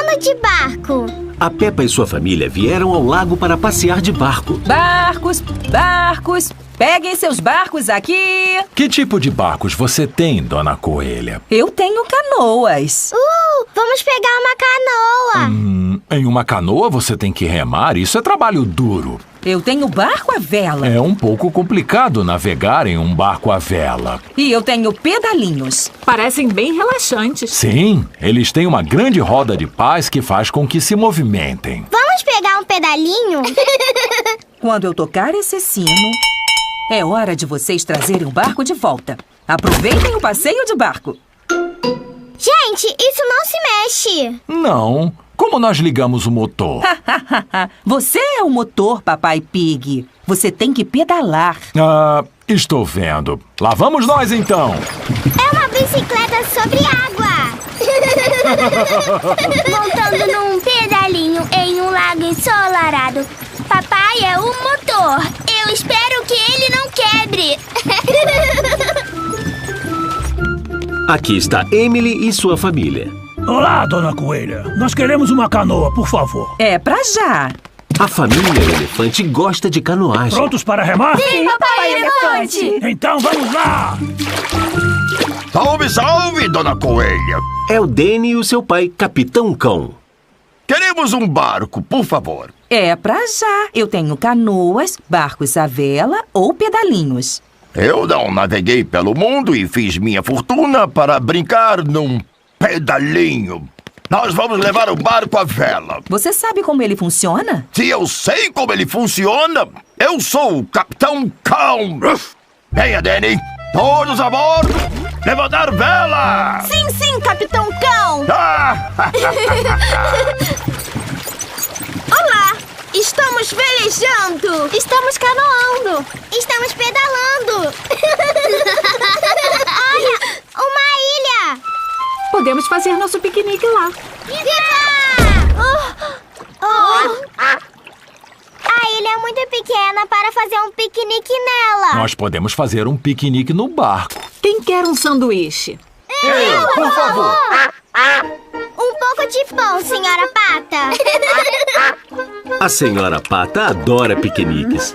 andando de barco. A Peppa e sua família vieram ao lago para passear de barco. Barcos, barcos, peguem seus barcos aqui. Que tipo de barcos você tem, Dona Coelha? Eu tenho canoas. Vamos pegar uma canoa. Em uma canoa você tem que remar, isso é trabalho duro. Eu tenho barco à vela. É um pouco complicado navegar em um barco à vela. E eu tenho pedalinhos. Parecem bem relaxantes. Sim, eles têm uma grande roda de pás que faz com que se movimentem. Vamos pegar um pedalinho? Quando eu tocar esse sino, é hora de vocês trazerem o barco de volta. Aproveitem o passeio de barco. Gente, isso não se mexe. Não, como nós ligamos o motor? Você é o motor, Papai Pig. Você tem que pedalar. Estou vendo. Lá vamos nós, então. É uma bicicleta sobre água. Montando num pedalinho em um lago ensolarado. Papai é o motor. Eu espero que ele não quebre. Aqui está Emily e sua família. Olá, Dona Coelha. Nós queremos uma canoa, por favor. É pra já. A família Elefante gosta de canoagem. Prontos para remar? Sim, Papai Elefante. Então vamos lá! Salve, salve, Dona Coelha! É o Danny e o seu pai, Capitão Cão. Queremos um barco, por favor. É pra já. Eu tenho canoas, barcos à vela ou pedalinhos. Eu não naveguei pelo mundo e fiz minha fortuna para brincar num pedalinho. Nós vamos levar o barco à vela. Você sabe como ele funciona? Se eu sei como ele funciona, eu sou o Capitão Cão. Venha, Danny. Todos a bordo. Levantar vela. Sim, sim, Capitão Cão. Olá. Estamos velejando. Estamos canoando. Estamos pedalando. Olha, uma ilha. Podemos fazer nosso piquenique lá. Viva! A ilha é muito pequena para fazer um piquenique nela. Nós podemos fazer um piquenique no barco. Quem quer um sanduíche? Eu, por favor. Um pouco de pão, Senhora Pata. A Senhora Pata adora piqueniques.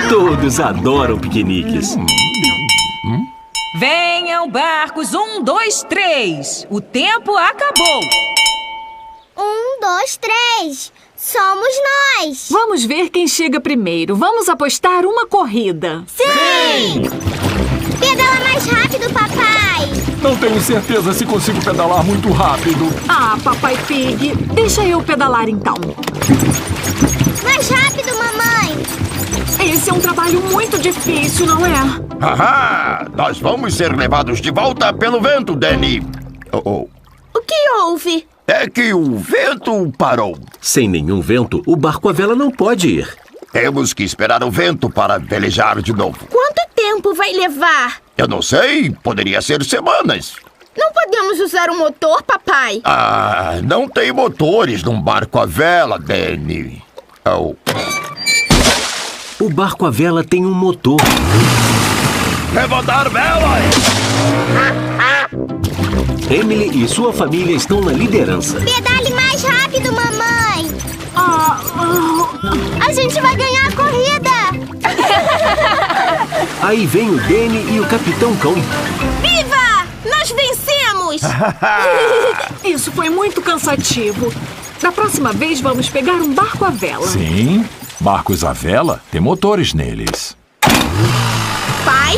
Todos adoram piqueniques. Venham, barcos. 1, 2, 3. O tempo acabou. 1, 2, 3. Somos nós. Vamos ver quem chega primeiro. Vamos apostar uma corrida. Sim! Pedala mais rápido, papai. Não tenho certeza se consigo pedalar muito rápido. Ah, Papai Pig, deixa eu pedalar então. Mais rápido, mamãe. Esse é um trabalho muito difícil, não é? Haha! Nós vamos ser levados de volta pelo vento, Danny. O que houve? É que o vento parou. Sem nenhum vento, o barco à vela não pode ir. Temos que esperar o vento para velejar de novo. Quanto tempo vai levar? Eu não sei, poderia ser semanas. Não podemos usar o motor, papai. Não tem motores num barco à vela, Danny. O barco à vela tem um motor. Levantar vela! Emily e sua família estão na liderança. Pedale mais rápido, mamãe. A gente vai ganhar a corrida. Aí vem o Danny e o Capitão Cão. Viva! Nós vencemos! Isso foi muito cansativo. Da próxima vez, vamos pegar um barco à vela. Sim, barcos à vela têm motores neles. Pai?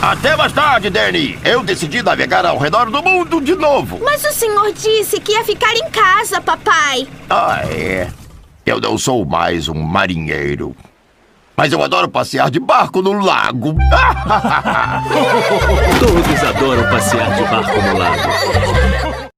Até mais tarde, Danny. Eu decidi navegar ao redor do mundo de novo. Mas o senhor disse que ia ficar em casa, papai. É. Eu não sou mais um marinheiro. Mas eu adoro passear de barco no lago. Todos adoram passear de barco no lago.